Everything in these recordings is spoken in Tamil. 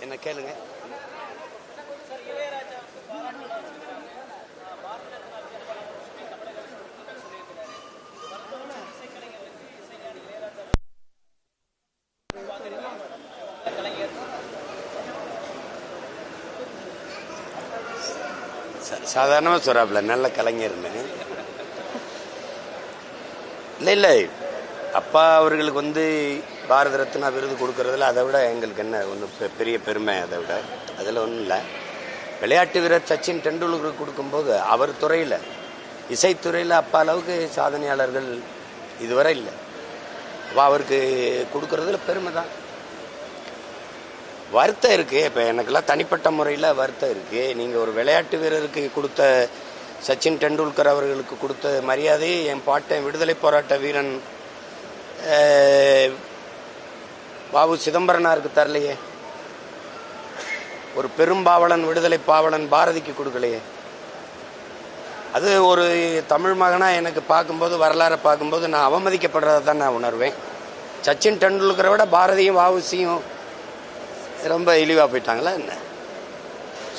என்ன கேளுங்க. சாதாரணமாக சொல்றாப்புல நல்ல கலைஞர்னு. இல்லை அப்பா அவர்களுக்கு பாரத ரத்னா விருது கொடுக்கறதுல அதை விட எங்களுக்கு என்ன ஒன்றும் பெரிய பெருமை. அதை விட அதில் ஒன்றும் இல்லை. விளையாட்டு வீரர் சச்சின் டெண்டுல்கருக்கு கொடுக்கும்போது அவர் துறையில், இசைத்துறையில் அப்பா அளவுக்கு சாதனையாளர்கள் இதுவரை இல்லை. அப்போ அவருக்கு கொடுக்கறதுல பெருமை தான். வருத்தம் இருக்குது. இப்போ எனக்கெல்லாம் தனிப்பட்ட முறையில் வருத்தம் இருக்குது. நீங்கள் ஒரு விளையாட்டு வீரருக்கு கொடுத்த சச்சின் டெண்டுல்கர் அவர்களுக்கு கொடுத்த மரியாதையை என் பாட்டன் விடுதலை போராட்ட வீரன் பாபு சிதம்பரனாருக்கு தரலையே. ஒரு பெரும்பாவலன் விடுதலை பாவலன் பாரதிக்கு கொடுக்கலையே. அது ஒரு தமிழ் மகனாக எனக்கு பார்க்கும்போது, வரலாறை பார்க்கும்போது நான் அவமதிக்கப்படுறதை தான் நான் உணர்வேன். சச்சின் டெண்டுல்கரை விட பாரதியும் வாவுசியும் ரொம்ப இழிவாக போயிட்டாங்களா என்ன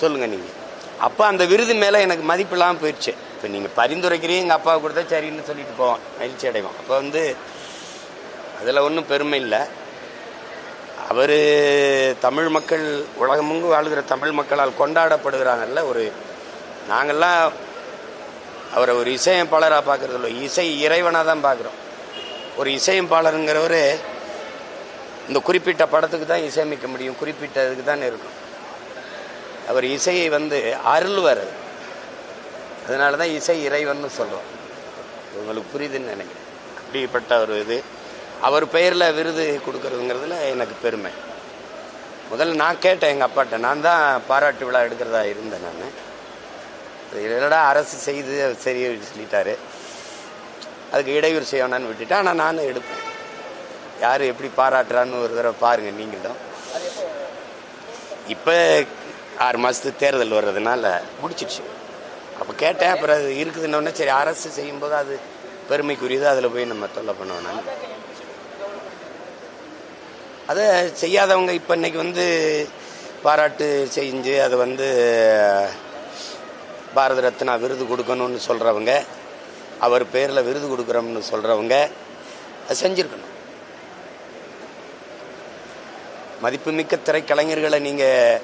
சொல்லுங்கள் நீங்கள். அப்போ அந்த விருது மேலே எனக்கு மதிப்பு இல்லாமல் போயிடுச்சு. இப்போ நீங்கள் பரிந்துரைக்கிறீங்க, எங்கள் அப்பாவை கொடுத்தா சரின்னு சொல்லிட்டு போவோம், மகிழ்ச்சி அடைவோம். அப்போ அதில் ஒன்றும் பெருமை இல்லை. அவர் தமிழ் மக்கள், உலகமெங்கும் வாழ்கிற தமிழ் மக்களால் கொண்டாடப்படுகிறாங்கல்ல. நாங்கள்லாம் அவரை ஒரு இசையமைப்பாளராக பார்க்குறது இல்லை, இசை இறைவனாக தான் பார்க்குறோம். ஒரு இசையமைப்பாளருங்கிறவர் இந்த குறிப்பிட்ட படத்துக்கு தான் இசையமைக்க முடியும், குறிப்பிட்ட இதுக்கு தான் இருக்கும். அவர் இசையை அருள்வார். அதனால தான் இசை இறைவன்னு சொல்கிறோம். உங்களுக்கு புரியுதுன்னு நினைக்கிறேன். அப்படிப்பட்ட ஒரு இது அவர் பெயரில் விருது கொடுக்கறதுங்கிறதுல எனக்கு பெருமை. முதல்ல நான் கேட்டேன் எங்கள் அப்பாட்ட, நான் தான் பாராட்டு விழா எடுக்கிறதா இருந்தேன். நான் இல்லைடா அரசு செய்து சரி சொல்லிட்டாரு, அதுக்கு இடையூறு செய்யணும்னு விட்டுட்டேன். ஆனால் நானும் எடுப்பேன். யார் எப்படி பாராட்டுறான்னு ஒரு தடவை பாருங்கள் நீங்களும். இப்போ 6 மாதத்துக்கு தேர்தல் வர்றதுனால முடிச்சிடுச்சு. அப்போ கேட்டேன், அப்புறம் அது இருக்குதுன்னொன்னே சரி அரசு செய்யும்போது அது பெருமைக்குரியது, அதில் போய் நம்ம தொல்லை பண்ணுவோம். அதை செய்யாதவங்க இப்போ இன்னைக்கு பாராட்டு செஞ்சு அதை பாரத ரத்னா விருது கொடுக்கணும்னு சொல்கிறவங்க, அவர் பேரில் விருது கொடுக்குறோம்னு சொல்கிறவங்க அது செஞ்சுருக்கணும். மதிப்புமிக்க திரைக்கலைஞர்களை நீங்கள்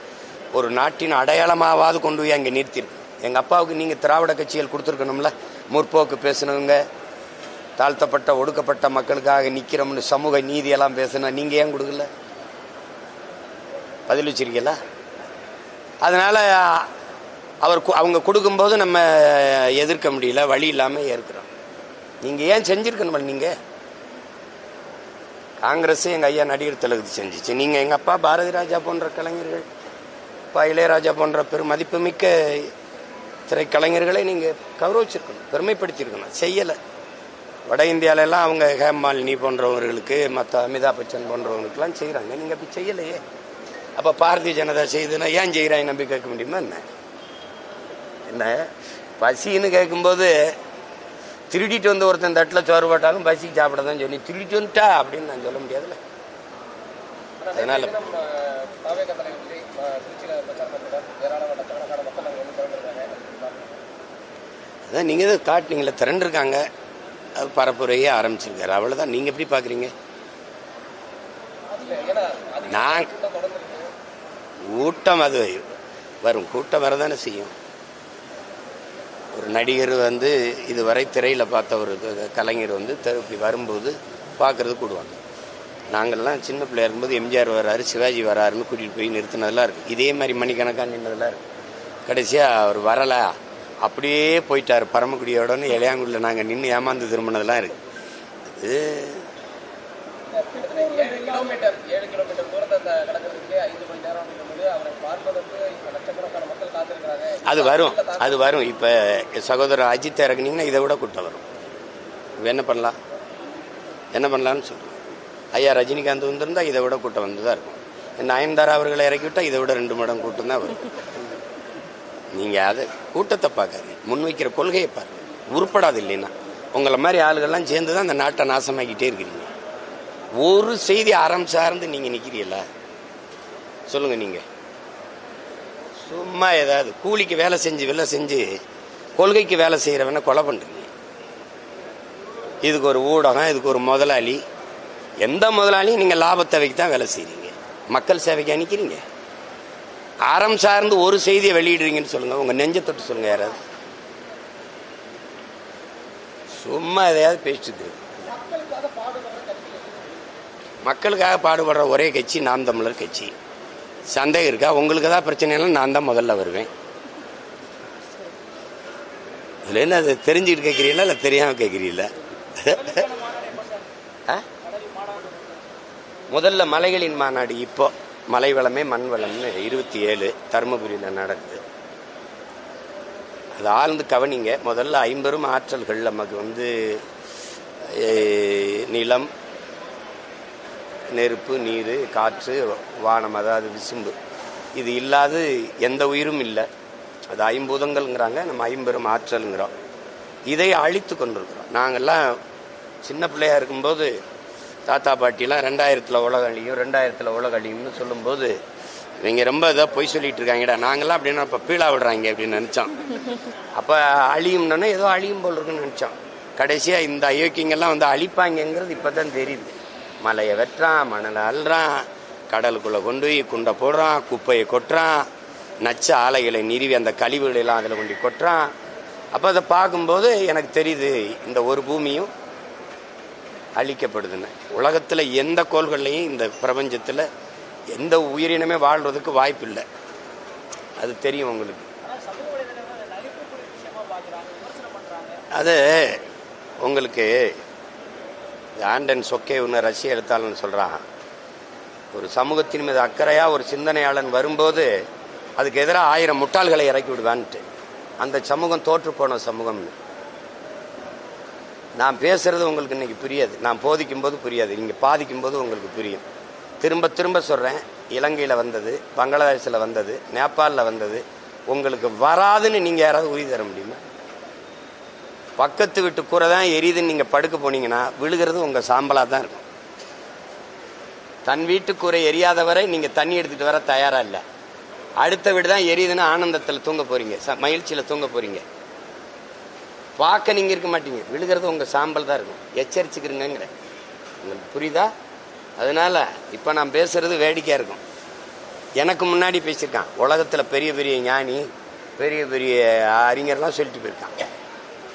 ஒரு நாட்டின் அடையாளமாவது கொண்டு போய் அங்கே நிறுத்திருக்கு. எங்கள் அப்பாவுக்கு நீங்கள் திராவிட கட்சிகள் கொடுத்துருக்கணும்ல. முற்போக்கு பேசணுங்க, தாழ்த்தப்பட்ட ஒடுக்கப்பட்ட மக்களுக்காக நிற்கிறோம்னு சமூக நீதியெல்லாம் பேசணும். நீங்கள் ஏன் கொடுக்கல? பதில் வச்சிருக்கீங்களா? அதனால் அவங்க கொடுக்கும்போது நம்ம எதிர்க்க முடியல, வழி இல்லாமல் ஏற்கிறோம். நீங்கள் ஏன் செஞ்சுருக்கணும்? நீங்கள் காங்கிரஸ் எங்கள் ஐயா நடிகர் திலகத்து செஞ்சிச்சு. நீங்கள் எங்கள் அப்பா பாரதி ராஜா போன்ற கலைஞர்கள், அப்பா இளையராஜா போன்ற பெரும் மதிப்புமிக்க திரைக்கலைஞர்களை நீங்கள் கௌரவிச்சிருக்கணும், பெருமைப்படுத்தியிருக்கணும். செய்யலை. வட இந்தியாவிலலாம் அவங்க ஹேமாலினி போன்றவர்களுக்கு, மற்ற அமிதாப் பச்சன் போன்றவங்களுக்கெல்லாம் செய்கிறாங்க. நீங்கள் அப்படி செய்யலையே. அப்போ பாரதிய ஜனதா செய்யுதுன்னா ஏன் செய்கிறாங்க நம்பி கேட்க முடியுமா? என்ன பசின்னு கேட்கும்போது திருடிட்டு ஒருத்தன் தட்டில் சோறு போட்டாலும் பசிக்கு சாப்பிட தான் சொல்லி திருடிட்டு வந்துட்டா அப்படின்னு நான் சொல்ல முடியாதுல்ல. அதனால அதான் நீங்கள் தான் காட்டினீங்களே, திரண்டிருக்காங்க, அது பரப்புரையே ஆரம்பிச்சிருக்காரு, அவ்வளோதான். நீங்கள் எப்படி பார்க்குறீங்க? நான் கூட்டம் அது வரும், கூட்டம் வரதானே செய்யும். ஒரு நடிகர் இதுவரை திரையில் பார்த்த ஒரு கலைஞர் இப்படி வரும்போது பார்க்குறது கூடுவாங்க. நாங்கள்லாம் சின்ன பிள்ளையா இருக்கும்போது எம்ஜிஆர் வராரு, சிவாஜி வராருன்னு கூட்டிகிட்டு போய் நிறுத்தினதெல்லாம் இருக்குது. இதே மாதிரி மணிக்கணக்காக நின்றதெல்லாம் இருக்குது. கடைசியாக அவர் வரலை, அப்படியே போயிட்டார் பரமக்குடியோடன்னு இளையாங்குடியில் நாங்கள் நின்று ஏமாந்து திரும்பினதெல்லாம் இருக்குது. இது அது வரும். இப்போ சகோதரர் அஜித் இறக்குனீங்கன்னா இதை விட கூட்டம் வரும். என்ன பண்ணலான்னு சொல்கிறோம். ஐயா ரஜினிகாந்த் வந்திருந்தால் இதை விட கூட்டம் வந்து தான் இருக்கும். நயன்தாரா அவர்களை இறக்கி விட்டால் இதை விட 2 மடங்கு கூட்டம் தான் வரும். நீங்கள் அதை கூட்டத்தை பார்க்காது, முன்வைக்கிற கொள்கையை பாருங்க. உருப்படாது. இல்லைன்னா உங்களை மாதிரி ஆளுகள்லாம் சேர்ந்து தான் அந்த நாட்டை நாசமாக்கிட்டே இருக்கிறீங்க. ஒரு செய்தி அறம் சார்ந்து நீங்கள் நிற்கிறீங்களா? சொல்லுங்கள். நீங்கள் சும்மா ஏதாவது கூலிக்கு வேலை செஞ்சு கொள்கைக்கு வேலை செய்கிறவன கொலை பண்ணுறீங்க. இதுக்கு ஒரு ஊடகம், இதுக்கு ஒரு முதலாளி. எந்த முதலாளியும் நீங்கள் லாப தேவைக்கு தான் வேலை செய்கிறீங்க, மக்கள் சேவைக்கு அனுக்கிறீங்க. அறம் சார்ந்து ஒரு செய்தியை வெளியிடுறீங்கன்னு சொல்லுங்க, உங்க நெஞ்ச தொட்டு சொல்லுங்க. யாராவது சும்மா எதையாவது பேசிட்டு மக்களுக்காக பாடுபடுற ஒரே கட்சி நாம் தமிழர் கட்சி. சந்தேகம் இருக்கா? உங்களுக்கு ஏதாவது பிரச்சனை இல்லை, நான் தான் முதல்ல வருவேன். இதுல என்ன, அது தெரிஞ்சுக்கிட்டு கேட்குறீங்களா இல்லை தெரியாம கேட்குறீங்களா? முதல்ல மலைகளின் மாநாடு, இப்போ மலை வளமே மண் வளம்னு 27 தருமபுரியில் நடக்குது. அது ஆழ்ந்து கவனிங்க. முதல்ல 50 ஆற்றல்கள் நமக்கு நிலம், நெருப்பு, நீர், காற்று, வானம், அதாவது விசும்பு. இது இல்லாது எந்த உயிரும் இல்லை. அது 5 பூதங்கள்ங்கிறாங்க, நம்ம 50 ஆற்றல்ங்கிறோம். இதை அழித்து கொண்டிருக்கிறோம். நாங்கள்லாம் சின்ன பிள்ளையா இருக்கும்போது தாத்தா பாட்டிலாம் 2000 உலக அழியும், 2000 உலக அழியும்னு சொல்லும்போது இவங்க ரொம்ப இதாக பொய் சொல்லிட்டு இருக்காங்கடா, நாங்கள்லாம் அப்படின்னா இப்போ பீழா விடுறாங்க அப்படின்னு நினச்சோம். அப்போ அழியும்னா ஏதோ அழியும் போல் இருக்குன்னு நினச்சோம். கடைசியாக இந்த அயோக்கியங்கள்லாம் அழிப்பாங்கிறது இப்போ தான் தெரியுது. மலையை வெட்டுறான், மணலை அள்ளுறான், கடலுக்குள்ளே கொண்டு போய் குண்டை போடுறான், குப்பையை கொட்டுறான், நச்ச ஆலைகளை நிறுவி அந்த கழிவுகளெல்லாம் அதில் கொண்டு கொட்டுறான். அப்போ அதை பார்க்கும்போது எனக்கு தெரியுது, இந்த ஒரு பூமியும் அழிக்கப்படுதுன்னு. உலகத்தில் எந்த கோள்கள்லையும் இந்த பிரபஞ்சத்தில் எந்த உயிரினமே வாழ்றதுக்கு வாய்ப்பு இல்லை. அது தெரியும் உங்களுக்கு. அது உங்களுக்கு ஆண்டன் சொக்கே ஒன்று ரஷ்ய எழுத்தாளன்னு சொல்கிறான், ஒரு சமூகத்தின் மீது அக்கறையாக ஒரு சிந்தனையாளன் வரும்போது அதுக்கு எதிராக 1000 முட்டாள்களை இறக்கி விடுவான்ட்டு. அந்த சமூகம் தோற்று போன சமூகம்னு. நான் பேசுறது உங்களுக்கு இன்னைக்கு புரியாது, நான் போதிக்கும் போது புரியாது, நீங்கள் பாதிக்கும் போது உங்களுக்கு புரியும். திரும்ப திரும்ப சொல்கிறேன், இலங்கையில் வந்தது, பங்களாதேஷில் வந்தது, நேபாளில் வந்தது, உங்களுக்கு வராதுன்னு நீங்கள் யாராவது உறுதி தர முடியுமா? பக்கத்து வீட்டு கூரை தான் எரியுதுன்னு நீங்கள் படுக்க போனீங்கன்னா விழுகிறது உங்கள் சாம்பலாக தான் இருக்கும். தன் வீட்டு கூரை எரியாதவரை நீங்கள் தண்ணி எடுத்துகிட்டு வர தயாராக இல்லை. அடுத்த வீடு தான் எரியுதுன்னு ஆனந்தத்தில் தூங்க போகிறீங்க, மகிழ்ச்சியில் தூங்க போகிறீங்க. பார்க்க நீங்கள் இருக்க மாட்டீங்க, விழுகிறது உங்கள் சாம்பல் தான் இருக்கும். எச்சரிச்சுக்கிறீங்கிற உங்களுக்கு புரியுதா? அதனால இப்போ நான் பேசுறது வேடிக்கையாக இருக்கும். எனக்கு முன்னாடி பேசியிருக்கான், உலகத்தில் பெரிய பெரிய ஞானி, பெரிய பெரிய அறிஞர்லாம் சொல்லிட்டு போயிருக்கான்.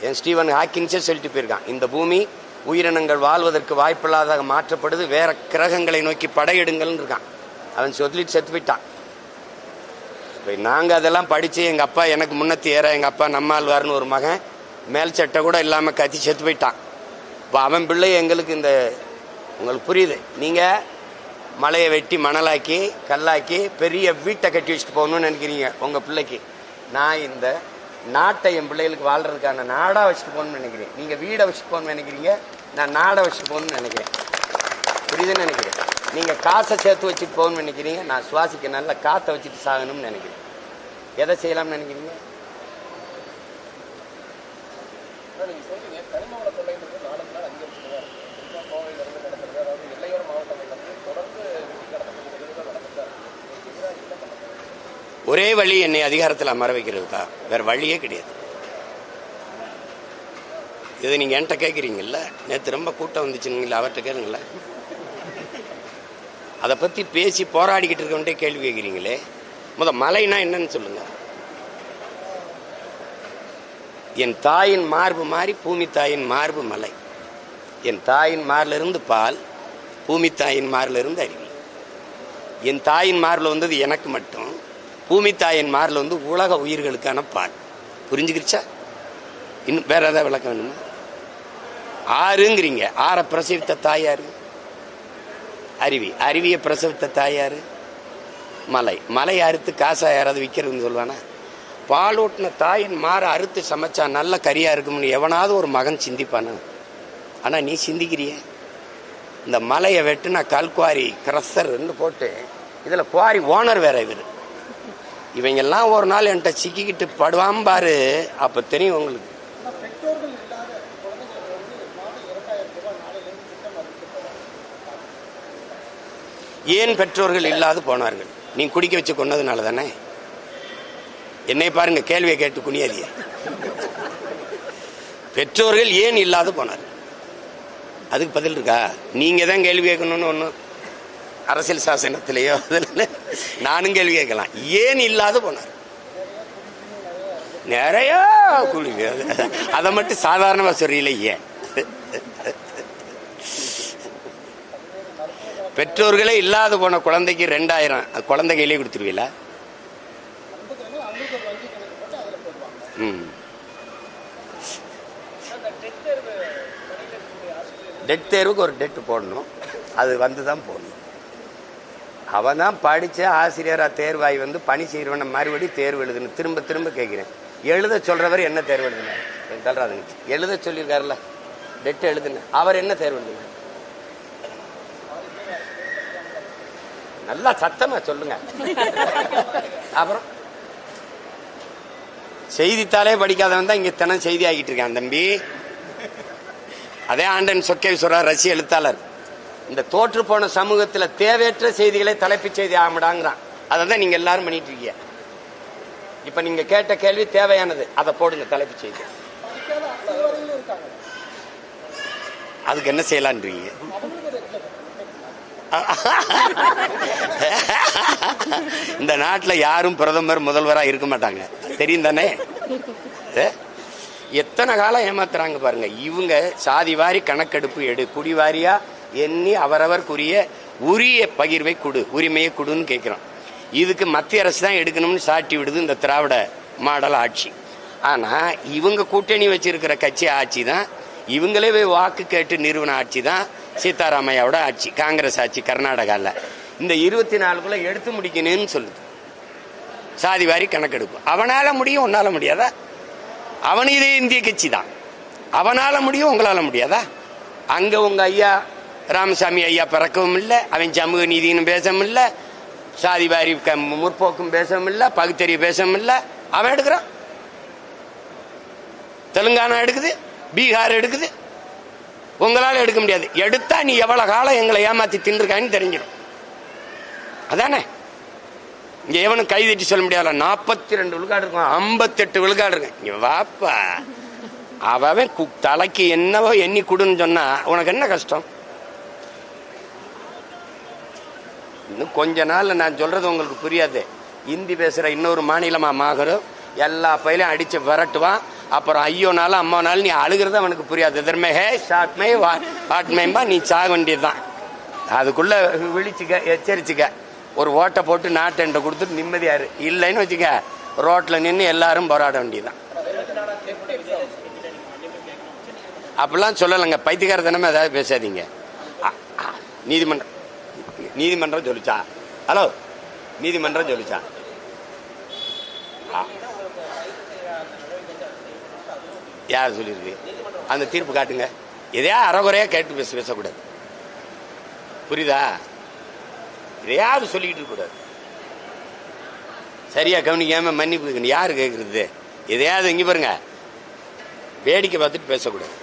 என் ஸ்டீவன் ஹாக்கின்ஸே சொல்லிட்டு போயிருக்கான், இந்த பூமி உயிரினங்கள் வாழ்வதற்கு வாய்ப்பில்லாத மாற்றப்படுது, வேற கிரகங்களை நோக்கி படையெடுங்கள்னு இருக்கான். அவன் சொல்லிட்டு செத்து போயிட்டான். இப்போ நாங்கள் அதெல்லாம் படித்து, எங்கள் அப்பா எனக்கு முன்னத்தி ஏற, எங்கள் அப்பா நம்மாழ்வார்னு ஒரு மகன் மேல் சட்டை கூட இல்லாமல் கத்தி செத்து போயிட்டான். இப்போ அவன் பிள்ளை எங்களுக்கு இந்த உங்களுக்கு புரியுது. நீங்கள் மலையை வெட்டி மணலாக்கி கல்லாக்கி பெரிய வீட்டை கட்டி வச்சுட்டு போகணும்னு நினைக்கிறீங்க உங்கள் பிள்ளைக்கு. நான் இந்த நாட்டை என் பிள்ளைகளுக்கு வாழ்றதுக்கான நாடாக வச்சுட்டு போகணும்னு நினைக்கிறேன். நீங்கள் வீடை வச்சுட்டு போகணும்னு நினைக்கிறீங்க, நான் நாடை வச்சுட்டு போகணும்னு நினைக்கிறேன். புரியுதுன்னு நினைக்கிறேன். நீங்கள் காசை சேர்த்து வச்சுட்டு போகணும்னு நினைக்கிறீங்க, நான் சுவாசிக்க நல்ல காற்றை வச்சுட்டு சாகணும்னு நினைக்கிறேன். எதை செய்யலாம்னு நினைக்கிறீங்க? ஒரே வழி என்னை அதிகாரத்தில் அமர வைக்கிறது தான், வேற வழியே கிடையாது. இதை நீங்க என்கிட்ட கேட்குறீங்கல்ல, நேற்று ரொம்ப கூட்டம் வந்துச்சுங்களா, அவர்கிட்ட கேளுங்கள. அதை பத்தி பேசி போராடிக்கிட்டு இருக்கவன்ட்டே கேள்வி கேட்குறீங்களே. மலைனா என்னன்னு சொல்லுங்க. என் தாயின் மார்பு மாறி பூமி தாயின் மார்பு மலை. என் தாயின் மார்பிலிருந்து பால், பூமி தாயின் மார்பிலிருந்து அருவி. என் தாயின் மார்பில் வந்தது எனக்கு மட்டும், பூமி தாயின் மார்பில் உலக உயிர்களுக்கான பால். புரிஞ்சுக்கிடுச்சா? இன்னும் வேற ஏதாவது விளக்கம் வேணுமா? ஆறுங்கிறீங்க, ஆறை பிரசவித்த தாயாரு அருவி, அருவியை பிரசவித்த தாயாரு மலை. மலை அறுத்து காசா யாராவது விற்கிறதுன்னு சொல்லுவானா? பால் ஓட்டின தாயின் மாற அறுத்து சமைச்சா நல்ல கறியா இருக்கும்னு எவனாவது ஒரு மகன் சிந்திப்பானா? ஆனா நீ சிந்திக்கிறிய. இந்த மலையை வெட்டுனா கல்குவாரி கிரஷர்ன்னு போட்டு, இதுல குவாரி ஓனர் வேற இவரு. இவங்கெல்லாம் ஒரு நாள் என்கிட்ட சிக்கிக்கிட்டு படுவான் பாரு, அப்ப தெரியும் உங்களுக்கு. ஏன் பெற்றோர்கள் இல்லாது போனார்கள்? நீ குடிக்க வச்சு கொண்டதுனால தானே. என்னை பாருங்க, கேள்வியை கேட்டு குனியாதிய. பெற்றோர்கள் ஏன் இல்லாது போனார்? அதுக்கு பதில் இருக்கா? நீங்க தான் கேள்வி கேட்கணும்னு ஒன்றும் அரசியல் சாசனத்திலேயோ அதில் நானும் கேள்வி கேட்கலாம். ஏன் இல்லாது போனார்? நிறைய குழி, அதை மட்டும் சாதாரணமா சொல்றீங்களே ஏன்? பெற்றோர்களே இல்லாத போன குழந்தைக்கு 2000 குழந்தை கையிலே கொடுத்துருவீங்களா? டெட் தேர்வுக்கு ஒரு டெட் போடணும், அது வந்து தான் போடணும். அவன் தான் படித்த ஆசிரியராக தேர்வாகி வந்து பணி செய்கிறவனை மறுபடியும் தேர்வு எழுதுன்னு திரும்ப திரும்ப கேட்குறேன். எழுத சொல்கிறவர் என்ன தேர்வு எழுதுனார்? தல்றாதுங்க, எழுத சொல்லியிருக்காருல்ல, டெட் எழுதுன அவர் என்ன தேர்வு எழுதுனார்? நல்லா சத்தமா சொல்லுங்க. அப்புறம் செய்தித்தாளே படிக்காதவன் தான் இங்க தினம் செய்தி ஆகிட்டு இருக்கான் தம்பி. அதே ஆண்டன் சொக்கேஸ்வரர் ரஷ்ய எழுத்தாளர், இந்த தோற்று போன சமூகத்தில் தேவையற்ற செய்திகளை தலைப்புச் செய்தி ஆகடாங்கிறான். அதை தான் நீங்க எல்லாரும் பண்ணிட்டு இருக்கீங்க. இப்ப நீங்க கேட்ட கேள்வி தேவையானது, அதை போடுங்க தலைப்புச் செய்தி. அதுக்கு என்ன செய்யலான்றீங்க? இந்த நாட்டில் யாரும் பிரதமர் முதல்வராக இருக்க மாட்டாங்க, தெரியும் தானே? எத்தனை காலம் ஏமாத்துறாங்க பாருங்க. இவங்க சாதி வாரி கணக்கெடுப்பு குடிவாரியா எண்ணி அவரவர்க்குரிய உரிய பகிர்வை கொடு, உரிமையை கொடுன்னு கேட்கிறோம். இதுக்கு மத்திய அரசு தான் எடுக்கணும்னு சாட்டி விடுது இந்த திராவிட மாடல் ஆட்சி. ஆனா இவங்க கூட்டணி வச்சிருக்கிற கட்சி ஆட்சி தான், இவங்களே வாக்கு கேட்டு நிறுவன ஆட்சி தான் சீதாராமையாவோட ஆட்சி, காங்கிரஸ் ஆட்சி கர்நாடகாவில். இந்த 24க்குள்ள எடுத்து முடிக்கணும்னு சொல்லுது. சாதி வாரி கணக்கெடுப்பு அவனால முடியும், உன்னால முடியாதா? அவன் இதே இந்திய கட்சி தான், அவனால முடியும், உங்களால முடியாதா? அங்க உங்க ஐயா ராமசாமி ஐயா பிறக்கவும் இல்லை, அவன் சமூக நீதினு பேசவும் இல்லை, சாதி வாரி முற்போக்கும் பேசவும் இல்லை, பகுத்தறிவு பேசவும் இல்லை. அவன் எடுக்கிறான். தெலுங்கானா எடுக்குது, பீகார் எடுக்குது, உங்களால எடுக்க முடியாது. எடுத்தா நீ எவ்வளவு காலம் எங்களை ஏமாத்தி தின்றுக்கான்னு தெரிஞ்சிடும். அதானே? இங்க எவனும் கை தட்டி சொல்ல முடியாது. 42 விழுக்காடு இருக்கும், 58 விழுக்காடு இருக்கு. இங்க வாப்பா, அவன் தலைக்கு என்னவோ எண்ணி கொடுன்னு சொன்னா உனக்கு என்ன கஷ்டம்? இன்னும் கொஞ்ச நாள்ல நான் சொல்றது உங்களுக்கு புரியாது. ஹிந்தி பேசுற இன்னொரு மாநிலமா மாகரும் எல்லா பயிலையும் அடிச்சு விரட்டுவான். அப்புறம் ஐயோனாலும் அம்மானாலும் நீ அழுகிறது அவனுக்கு புரியாது. எதிர்மே ஹே ஷாட்மே வாட்மேம்பா, நீ சாக வேண்டியதுதான். அதுக்குள்ள விழிச்சுக்க, எச்சரிச்சுக்க. ஒரு ஓட்டை போட்டு நாட்டை கொடுத்துட்டு நிம்மதியாரு. இல்லைன்னு வச்சுக்க, ரோட்ல நின்று எல்லாரும் போராட வேண்டியதுதான். அப்படிலாம் சொல்லலைங்க, பைத்தியக்காரத்தனமே ஏதாவது பேசாதீங்க. நீதிமன்றம் சொல்லிச்சா? ஹலோ, நீதிமன்றம் சொல்லிச்சா? யார் சொல்லியிருக்கு? அந்த தீர்ப்பு காட்டுங்க. எதையா அறகுறையா கேட்டு பேசக்கூடாது, புரியுதா? எதையாவது சொல்லிக்கிட்டு இருக்க கூடாது. சரியா கவனிக்காம மன்னிப்பு யாரு கேட்கறது? எதையாவது இங்க பாருங்க, வேடிக்கை பார்த்துட்டு பேசக்கூடாது.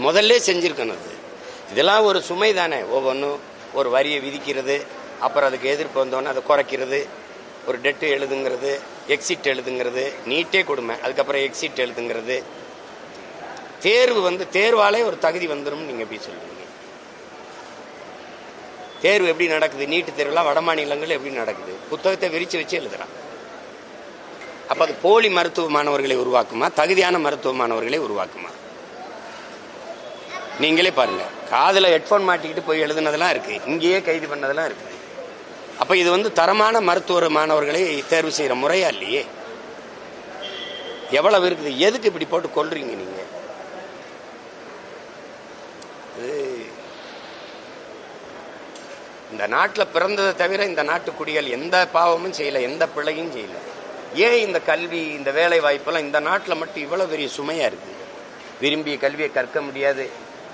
முதல்ல செஞ்சிருக்கணும். இதெல்லாம் ஒரு சுமை தானே. ஒவ்வொன்றும் ஒரு வரியை விதிக்கிறது, அப்புறம் அதுக்கு எதிர்ப்பு வந்தோன்னு அதை குறைக்கிறது, ஒரு டெட்டு எழுதுங்கிறது, எக்ஸிட் எழுதுங்கிறது, நீட்டே கொடுமை, அதுக்கப்புறம் எக்ஸிட் எழுதுங்கிறது. தேர்வு தேர்வாலே ஒரு தகுதி வந்துடும். நீங்க எப்படி சொல்றீங்க? தேர்வு எப்படி நடக்குது? நீட்டு தேர்வுலாம் வட மாநிலங்கள் எப்படி நடக்குது? புத்தகத்தை விரிச்சு வச்சு எழுதுறான். அப்ப அது போலி மருத்துவ மாணவர்களை உருவாக்குமா, தகுதியான மருத்துவ மாணவர்களை உருவாக்குமா? நீங்களே பாருங்க. காதுல ஹெட்போன் மாட்டிக்கிட்டு போய் எழுதுனதெல்லாம் இருக்கு, இங்கேயே கைது பண்ணதெல்லாம் இருக்கு. அப்ப இது தரமான மருத்துவ மாணவர்களை தேர்வு செய்யற முறையா இல்லையே? எவ்வளவு இருக்குது? எதுக்கு இப்படி போட்டு கொள்றீங்க நீங்க? இந்த நாட்டில் பிறந்ததை தவிர இந்த நாட்டு குடிகள் எந்த பாவமும் செய்யல, எந்த பிழையும் செய்யல. ஏன் இந்த கல்வி, இந்த வேலை வாய்ப்பெல்லாம் இந்த நாட்டில் மட்டும் இவ்வளவு பெரிய சுமையா இருக்கு? விரும்பிய கல்வியை கற்க முடியாது,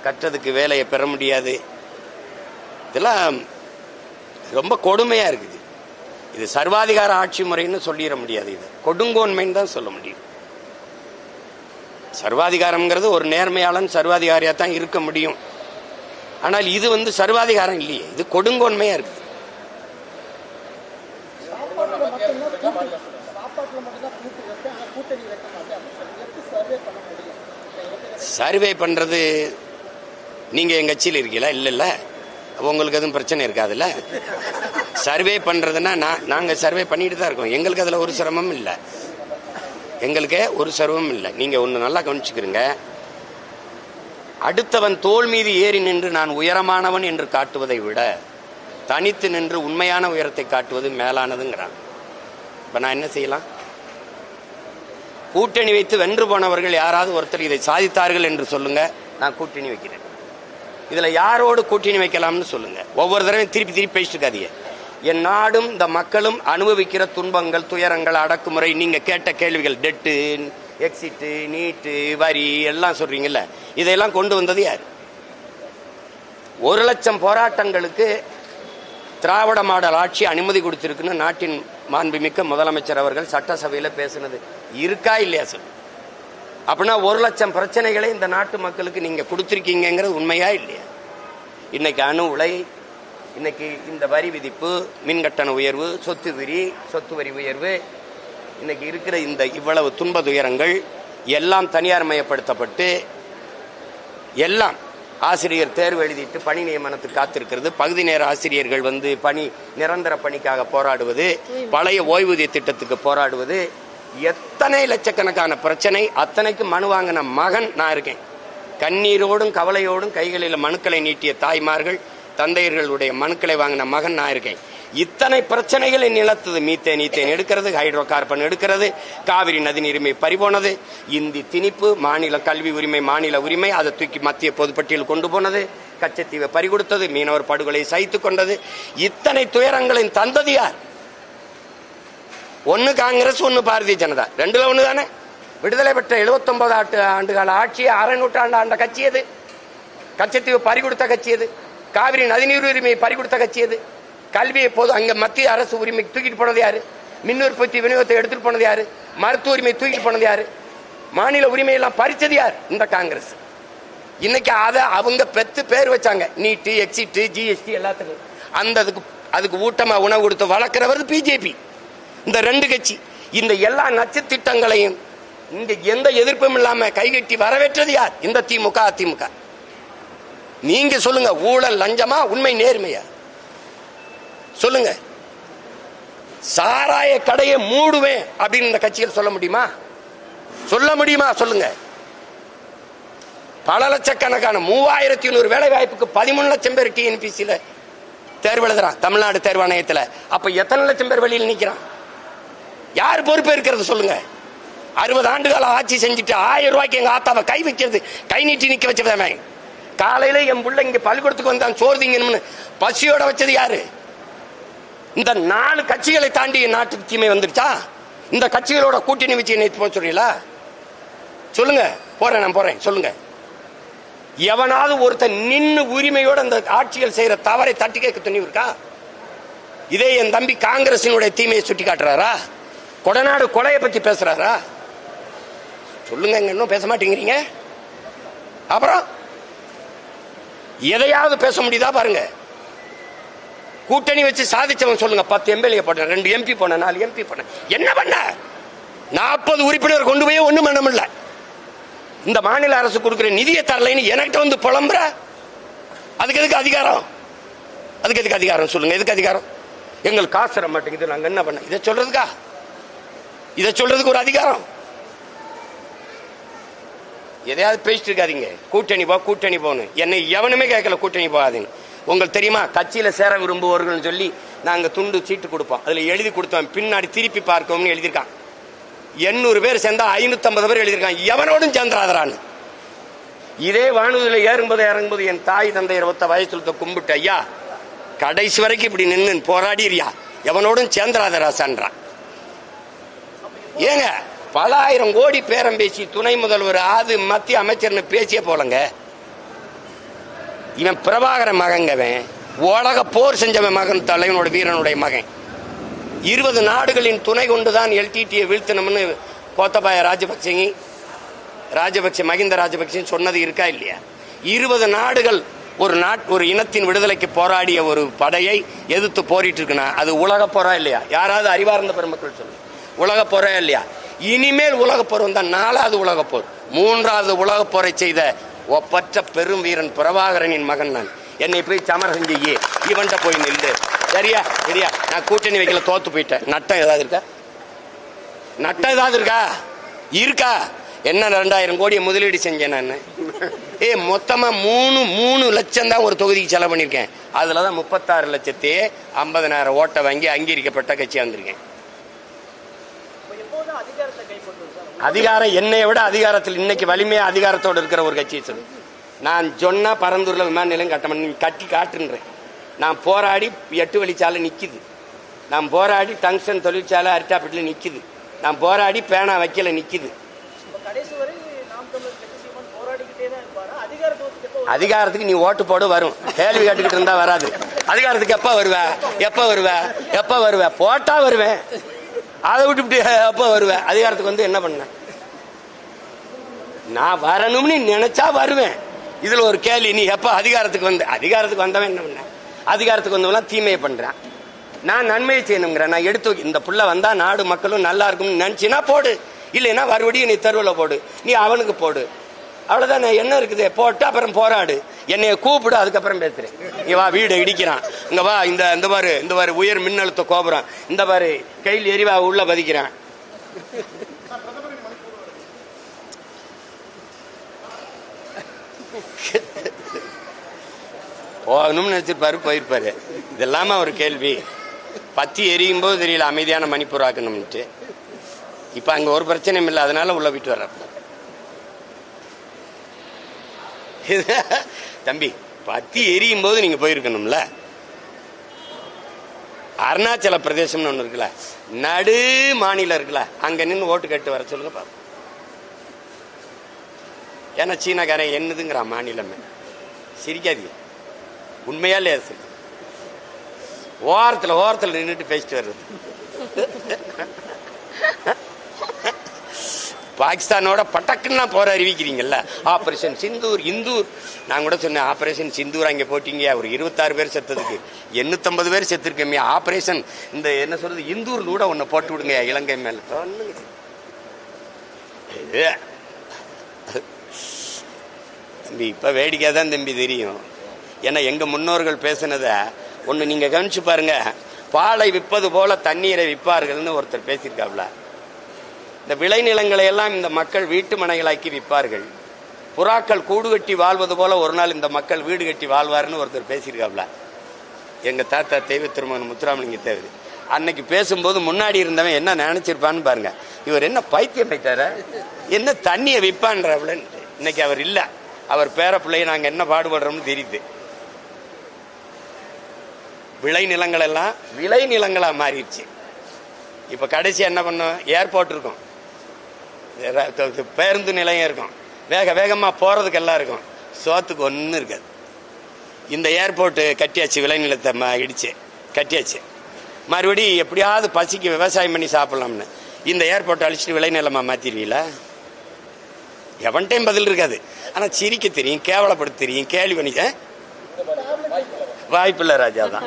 கற்றதுக்கு வேலையை பெற முடியாது. இதெல்லாம் ரொம்ப கொடுமையா இருக்குது. இது சர்வாதிகார ஆட்சி முறைன்னு சொல்லிட முடியாது, இது கொடுங்கோன்மைன்னு தான் சொல்ல முடியும். சர்வாதிகாரம்ங்கிறது ஒரு நேர்மையாளன் சர்வாதிகாரியா தான் இருக்க முடியும். ஆனால் இது சர்வாதிகாரம் இல்லையே, இது கொடுங்கோன்மையா இருக்கு. சர்வே பண்றது நீங்க எங்க கட்சியில் இருக்கீங்களா? இல்ல, உங்களுக்கு எதுவும் பிரச்சனை இருக்காதுல்ல. சர்வே பண்றதுன்னா நாங்க சர்வே பண்ணிட்டு தான் இருக்கோம். எங்களுக்கு அதுல ஒரு சிரமம் இல்லை, எங்களுக்கு ஒரு சிரமம் இல்லை. நீங்க ஒண்ணு நல்லா கவனிச்சுக்கிறீங்க. அடுத்தவன் தோள் மீது ஏறி நின்று நான் உயரமானவன் என்று காட்டுவதை விட தனித்து நின்று உண்மையான உயரத்தை காட்டுவது மேலானதுங்கிறான். இப்ப நான் என்ன செய்யலாம்? கூட்டணி வைத்து வென்று போனவர்கள் யாராவது ஒருத்தர் இதை சாதித்தார்கள் என்று சொல்லுங்க, நான் கூட்டணி வைக்கிறேன். இதுல யாரோடு கூட்டணி வைக்கலாம்னு சொல்லுங்க. ஒவ்வொரு தடவையும் திருப்பி திருப்பி பேசிட்டு இருக்காதீங்க. என் நாடும் இந்த மக்களும் அனுபவிக்கிற துன்பங்கள், துயரங்கள், அடக்குமுறை, நீங்க கேட்ட கேள்விகள், டெட்டு, எக்ஸிட்டு, நீட்டு, வரி எல்லாம் சொல்றீங்கல்ல, இதையெல்லாம் கொண்டு வந்தது யார்? 1,00,000 போராட்டங்களுக்கு திராவிட மாடல் ஆட்சி அனுமதி கொடுத்திருக்குன்னு நாட்டின் மாண்புமிக்க முதலமைச்சர் அவர்கள் சட்டசபையில பேசினது இருக்கா இல்லையா சொல்லு. அப்படின்னா 1,00,000 பிரச்சனைகளை இந்த நாட்டு மக்களுக்கு நீங்க கொடுத்திருக்கீங்கிறது உண்மையா இல்லையா? இன்னைக்கு அணு உலை, இன்னைக்கு இந்த வரி விதிப்பு, மின்கட்டண உயர்வு, சொத்து வரி உயர்வு, இன்னைக்கு இருக்கிற இந்த இவ்வளவு துன்ப துயரங்கள் எல்லாம் தனியார் மயப்படுத்தப்பட்டு, எல்லாம் ஆசிரியர் தேர்வு எழுதிட்டு பணி நியமனத்துக்கு காத்திருக்கிறது, பகுதி நேர ஆசிரியர்கள் பணி நிரந்தர பணிக்காக போராடுவது, பழைய ஓய்வூதிய திட்டத்துக்கு போராடுவது, எத்தனை லட்சக்கணக்கான பிரச்சனை. அத்தனைக்கு மனு வாங்கின மகன் நான் இருக்கேன். கண்ணீரோடும் கவலையோடும் கைகளில் மனுக்களை நீட்டிய தாய்மார்கள், தந்தையர்களுடைய மனுக்களை வாங்கின மகன் நான் இருக்கேன். இத்தனை பிரச்சனைகளை நிலத்தது. மீத்தேன் எடுக்கிறது, ஹைட்ரோ கார்பன் எடுக்கிறது, காவிரி நதிநீர் உரிமை பறிபோனது, இந்தி திணிப்பு, மாநில கல்வி உரிமை, மாநில உரிமை, அதை தூக்கி மத்திய பொதுப்பட்டியல் கொண்டு போனது, கச்சத்தீவை பறிகொடுத்தது, மீனவர் படுகொலை சகித்துக் கொண்டது. இத்தனை துயரங்களின் தந்தது யார்? ஒன்னு காங்கிரஸ், ஒன்னு பாரதிய ஜனதா, ரெண்டுல ஒண்ணு தானே. விடுதலை பெற்ற 79 ஆண்டுகால ஆட்சியை அரை நூற்றாண்டு ஆண்ட கட்சி எது? கச்சத்தீவை பறிகொடுத்த கட்சி எது? காவிரி நதிநீர் உரிமையை பறிகொடுத்த கட்சி எது? கல்வியை போது அங்க மத்திய அரசு உரிமை தூக்கிட்டு போனது யாரு? மின் உற்பத்தி விநியோகத்தை எடுத்துட்டு போனது யாரு? மருத்துவ உரிமை தூக்கிட்டு போனது யாரு? மாநில உரிமை எல்லாம் பறிச்சது யார்? இந்த காங்கிரஸ். இன்னைக்கு அதை அவங்க பெத்து பேர் வச்சாங்க, நீட்டு, எக்ஸிட்டு, ஜிஎஸ்டி எல்லாத்துக்கும். அதுக்கு ஊட்டமா உணவு கொடுத்து வளர்க்கிறவர் பிஜேபி. இந்த ரெண்டு கட்சி இந்த எல்லா நட்சத்திட்டங்களையும் இங்க எந்த எதிர்ப்பும் இல்லாம கைகட்டி வரவேற்றது யார்? இந்த திமுக, அதிமுக. நீங்க சொல்லுங்க, ஊழல் லஞ்சமா, உண்மை நேர்மையா? சொல்லுங்க. சாராய கடையை மூடுவேன் அப்படின்னு இந்த கட்சியில் சொல்ல முடியுமா? சொல்லுங்க. பல லட்சக்கணக்கான 3100 வேலை வாய்ப்புக்கு 13 லட்சம் பேர் டிஎன்பிசியில தேர்வு எழுதுறான், தமிழ்நாடு தேர்வாணையத்தில். அப்ப எத்தனை லட்சம் பேர் வெளியில் நிற்கிறான்? யார் பொறுப்பு இருக்கிறது சொல்லுங்க? 60 ஆண்டுகால ஆட்சி செஞ்சுட்டு 1000 ரூபாய்க்கு எங்க ஆத்தாவை கை வைக்கிறது, கை நீட்டி நிக்க வச்சதானே. காலையில என் புள்ள இங்க பள்ளிக்கூடத்துக்கு வந்தான் சோறுதிங்கன்னு பசியோட வச்சது யாரு? இந்த 4 கட்சிகளை தாண்டி நாட்டுக்கு தீமை வந்துருச்சா? இந்த கட்சிகளோட கூட்டணி வச்சு என்ன போக சொல்றீங்களா? சொல்லுங்க. நான் போறேன். சொல்லுங்க. எவனாவது ஒருத்தன் நின்று உரிமையோட அந்த ஆட்சிகள் செய்யற தவறை தட்டி கேட்க துணிவு இருக்கா? இதே என் தம்பி காங்கிரசினுடைய தீமையை சுட்டி காட்டுறாரா? கொடநாடு கொலையை பத்தி பேசுறாரா? சொல்லுங்க. இன்னும் பேச மாட்டேங்கிறீங்க. அப்புறம் எதையாவது பேச முடியுதா பாருங்க. கூட்டணி வச்சு சாதிச்சவன் சொல்லுங்க. 10 எம்எல்ஏ போன, 2 எம்பி போன, 4 எம்பி போன, என்ன பண்ண? 40 உறுப்பினர் கொண்டு போய் ஒண்ணும் பண்ண முடியல. இந்த மாநில அரசு கொடுக்கிற நிதியை தரலைன்னு எனக்கிட்ட புலம்புற. அதுக்கு எதுக்கு அதிகாரம்? சொல்லுங்க. எதுக்கு அதிகாரம்? எங்களுக்கு காசு தர மாட்டேங்குது, நாங்க என்ன பண்ண? இதை சொல்றதுக்கு ஒரு அதிகாரம்? எதையாவது பேசிட்டு இருக்காதீங்க. கூட்டணி போகணும். என்னை எவனுமே கேட்கல கூட்டணி போகாதீங்க. உங்களுக்கு தெரியுமா, கட்சியில சேர விரும்புவர்கள் சொல்லி நாங்க துண்டு சீட்டு கொடுப்போம். அதுல எழுதி கொடுத்தோம், பின்னாடி திருப்பி பார்க்கவும் எழுதியிருக்கான். 800 பேர் சேர்ந்தா 550 பேர் எழுதியிருக்கான், எவனோடும் சேர்ந்துராதரான்னு. இதே வானூதியில இறங்கும்போது என் தாய் தந்தையர் ஒத்த வயசுல கும்பிட்டு, ஐயா கடைசி வரைக்கும் இப்படி நின்று போராடிறியா, எவனோடும் சேர்ந்துராதராசான்றான். ஏங்க, பல ஆயிரம் கோடி பேரம் பேசி துணை முதல்வர் அது மத்திய அமைச்சர்னு பேசிய போலங்க. இவன் பிரபாகர மகங்கவன், உலக போர் செஞ்சவன் மகன், தலைவனோட வீரனுடைய மகன். 20 நாடுகளின் துணை கொண்டுதான் எல்டிடியை வீழ்த்தணும்னு கோத்தபாய ராஜபக்சே மகிந்த ராஜபக்சே சொன்னது இருக்கா இல்லையா? 20 நாடுகள் ஒரு இனத்தின் விடுதலைக்கு போராடிய ஒரு படையை எதிர்த்து போரிட்டு இருக்குன்னா அது உலக போரா இல்லையா? யாராவது அறிவார்ந்த பெருமக்கள் சொல்லு, உலக போரா இல்லையா? இனிமேல் உலக போர் வந்தா 4வது உலக போர், 3வது உலக போரை செய்த ஒப்பற்ற பெரும் வீரன் பிரபாகரனின் மகன் நான். என்னை போய் சமரசம் செய்ய இவன்ட்ட போய் நில்லு. சரியா? நான் கூட்டணி வைக்கல, தோத்து போயிட்டேன். நட்டம் ஏதாவது இருக்கா? என்ன 2000 கோடியை முதலீடு செஞ்சேன் நான். மொத்தமா 3 லட்சம் தான் ஒரு தொகுதிக்கு செலவு பண்ணிருக்கேன். அதுலதான் 36,50,000 ஓட்டை வாங்கி அங்கீகரிக்கப்பட்ட கட்சியா வந்திருக்கேன். அதிகாரம் என்னைய விட அதிகாரத்தில் இன்னைக்கு வலிமையா அதிகாரத்தோடு இருக்கிற ஒரு கட்சியை சொல்லு. நான் சொன்னா பரந்தூர்ல விமான நிலையம் கட்டி காட்டுன்றேன். நான் போராடி 8 வழிச்சாலை நிக்குது. நான் போராடி டங்ஸ்டன் தொழிற்சாலை அரிட்டாப்பட்டில நிக்குது. நான் போராடி பேனா வைக்கல நிக்குது. அதிகாரத்துக்கு நீ ஓட்டு போடு வரும். கேள்வி கேட்டுக்கிட்டு இருந்தா வராது. அதிகாரத்துக்கு எப்ப வருவ? போட்டா வருவேன். அதை விட்டு எப்ப வருவேன்? அதிகாரத்துக்கு வந்து என்ன பண்ண? நான் வரணும்னு நினைச்சா வருவேன். இதுல ஒரு கேள்வி, நீ எப்ப அதிகாரத்துக்கு வந்தவன் என்ன பண்ண? அதிகாரத்துக்கு வந்தவெல்லாம் தீமையை பண்றான். நான் நன்மையை செய்யணுங்கிறேன். நான் எடுத்து இந்த புள்ள வந்தா நாடு மக்களும் நல்லா இருக்கும்னு நினைச்சினா போடு, இல்லைன்னா மறுபடியும் நீ தெருவில் போடு, நீ அவனுக்கு போடு. அவ்வளவுதான். என்ன இருக்குது? போட்டு அப்புறம் போராடு. என்னைய கூப்பிடு, அதுக்கப்புறம் பேசுறேன். இங்க வா, வீடு இடிக்கிறான், இங்க வா, இந்த பாரு உயர் மின்னழுத்த கோபுரம், இந்த பாரு கையில் எரிவா உள்ள பதிக்கிறான். போகணும்னு நினைச்சிருப்பாரு, போயிருப்பாரு. இதெல்லாம ஒரு கேள்வி. பத்தி எரியும் போது தெரியல அமைதியான மணிப்பூர் ஆக்கணும்ட்டு. இப்ப அங்க ஒரு பிரச்சனையும் இல்லை, அதனால உள்ள விட்டு வர்ற. தம்பி, பத்தி எரியும் போது நீங்க போயிருக்கணும்ல. அருணாச்சல பிரதேசம்னு ஒண்ணு இருக்குல்ல, நடு மாநிலம் இருக்குல்ல, அங்க நின்று ஓட்டு கேட்டு வர சொல்லுங்க பாப்போம். ஏன்னா சீனாக்காரன் என்னதுங்கிறான் மாநிலமே. சிரிக்காதீங்க, உண்மையா இல்லையா? சரி, ஓரத்தில் நின்றுட்டு பேசிட்டு வர்றது. பாகிஸ்தானோட பட்டக்குன்னா போற அறிவிக்கிறீங்கல்ல. ஆபரேஷன் சிந்தூர், இந்தூர். நான் கூட சொன்னேன், ஆபரேஷன் சிந்தூர் அங்கே போட்டீங்க, ஒரு 26 பேர் செத்ததுக்கு 850 பேர் செத்துருக்கமே. ஆபரேஷன் இந்த என்ன சொல்றது, இந்தூர் கூட ஒன்னு போட்டு விடுங்க இலங்கை மேல. தம்பி, இப்ப வேடிக்கை தான் தம்பி தெரியும். ஏன்னா எங்க முன்னோர்கள் பேசினத ஒண்ணு நீங்க கவனிச்சு பாருங்க. பாலை விற்பது போல தண்ணீரை விற்பார்கள்னு ஒருத்தர் பேசியிருக்காப்ல. இந்த விளைநிலங்களை எல்லாம் இந்த மக்கள் வீட்டு மனைகளாக்கி விற்பார்கள். புறாக்கள் கூடு கட்டி வாழ்வது போல ஒரு நாள் இந்த மக்கள் வீடு கட்டி வாழ்வார்னு ஒருத்தர் பேசியிருக்காப்ல. எங்க தாத்தா தெய்வ திருமகன் முத்துராமலிங்க தேவர் அன்னைக்கு பேசும்போது முன்னாடி இருந்தவன் என்ன நினைச்சிருப்பான்னு பாருங்க. இவர் என்ன பைத்தியம் போயிட்டார, என்ன தண்ணியை விற்பான்ற. இன்னைக்கு அவர் இல்ல, அவர் பேர பிள்ளைய நாங்க என்ன பாடுபடுறோம்னு தெரியுது. விளைநிலங்கள் எல்லாம் விளைநிலங்களா மாறிடுச்சு. இப்ப கடைசி என்ன பண்ணோம், ஏர்போர்ட் இருக்கும், பேருந்து நிலையம் இருக்கும், வேகமா போறதுக்கு எல்லாம் இருக்கும், சோத்துக்கு ஒன்னும் இருக்காது. இந்த ஏர்போர்ட் கட்டியாச்சு, விளைநிலத்தை இடிச்சு கட்டியாச்சு. மறுபடி எப்படியாவது பசிக்கு விவசாயம் பண்ணி சாப்பிடலாம்னு இந்த ஏர்போர்ட் அழிச்சிட்டு விளைநிலமா மாத்திருவீங்களா? எவன்டையும் பதில் இருக்காது. ஆனா சிரிக்க தெரியும், கேவலப்படுத்த தெரியும், கேள்வி பண்ணி வாய்ப்பில்லை ராஜா தான்.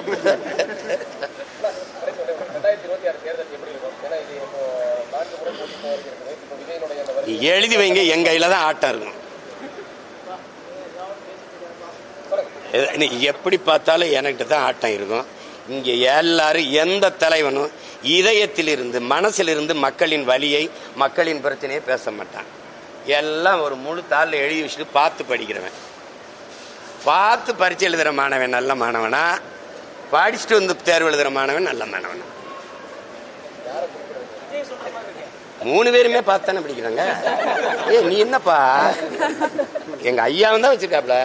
எழுதி வைங்க, எங்க கையில தான் ஆட்டம் இருக்கும். எப்படி பார்த்தாலும் என்கிட்ட தான் ஆட்டம் இருக்கும். இங்க எல்லாரும் எந்த தலைவனும் இதயத்திலிருந்து மனசிலிருந்து மக்களின் வலியை மக்களின் பிரச்சனையை பேச மாட்டான். எல்லாம் ஒரு முழு தாளில் எழுதி வச்சுட்டு பார்த்து படிக்கிறவன், பார்த்து பரீட்சை எழுதுற மாணவன் நல்ல மாணவனா, படிச்சுட்டு வந்து தேர்வு எழுதுற மாணவன் நல்ல மாணவனா? 3 பேருமே பார்த்தானே படிக்கிறாங்க. நீ என்னப்பா, எங்க ஐயாவும் தான் வச்சிருக்காப்ல,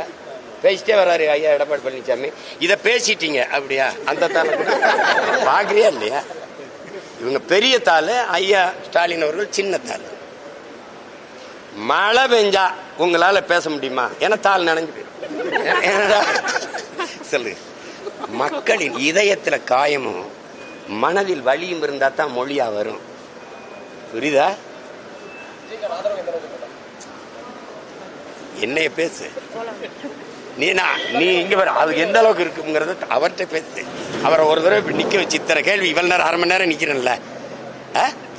பேசிட்டே வர்றாரு ஐயா எடப்பாடி பழனிசாமி. இதை பேசிட்டீங்க அப்படியா? அந்த தாளை பாக்குறியா இல்லையா? இவங்க பெரிய தாள், ஐயா ஸ்டாலின் அவர்கள் சின்ன தாள். மழை பெஞ்சா உங்களால பேச முடியுமா? ஏன்னா தாள் நனைஞ்சு போயிடும். சொல்லு, மக்களின் இதயத்துல காயமும் மனதில் வலியும் இருந்தா தான் மொழியா வரும். புரியுதா? என்னைய பேசு. நீ இங்க வர அது எந்த அளவுக்கு இருக்குங்கிறத அவர்கிட்ட பேசு. அவரை ஒரு தடவை நிக்க வச்சு இத்தனை கேள்வி இவ்வளவு நேரம் 1/2 மணி நேரம் நிக்கிறேன்ல,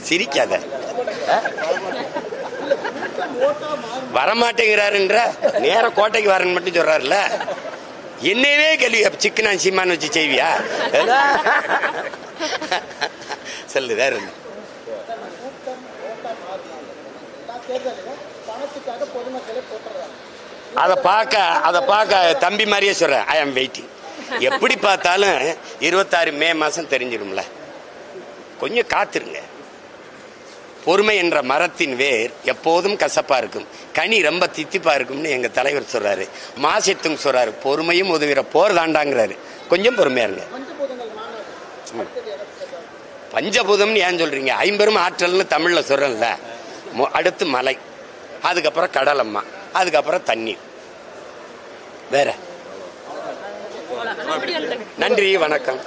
சிரிக்காத. வரமாட்டேங்கிறாருன்ற நேரம் கோட்டைக்கு வரேன்னு மட்டும் சொல்றாருல்ல, என்னவே கேள்வி சிக்கனா சீமான்னு வச்சு செய்வியா? சொல்லு வேற. அதை பார்க்க தம்பி மாதிரியே சொல்றேன். ஐ ஆம் வெயிட்டிங். எப்படி பார்த்தாலும் 26 மே மாசம் தெரிஞ்சிடும்ல. கொஞ்சம் காத்திருங்க. பொறுமை என்ற மரத்தின் வேர் எப்போதும் கசப்பா இருக்கும், கனி ரொம்ப தித்திப்பா இருக்கும்னு எங்க தலைவர் சொல்றாரு. மாசித்தும் சொல்றாரு, பொறுமையும் உதவிற போர் தாண்டாங்கிறாரு. கொஞ்சம் பொறுமையா இருங்க. பஞ்சபூதம்னு ஏன் சொல்றீங்க? 50 ஆற்றல்னு தமிழ்ல சொல்றேன்ல. அடுத்து மலை, அதுக்கப்புறம் கடலம்மா, அதுக்கப்புறம் தண்ணீர். வேற. நன்றி, வணக்கம்.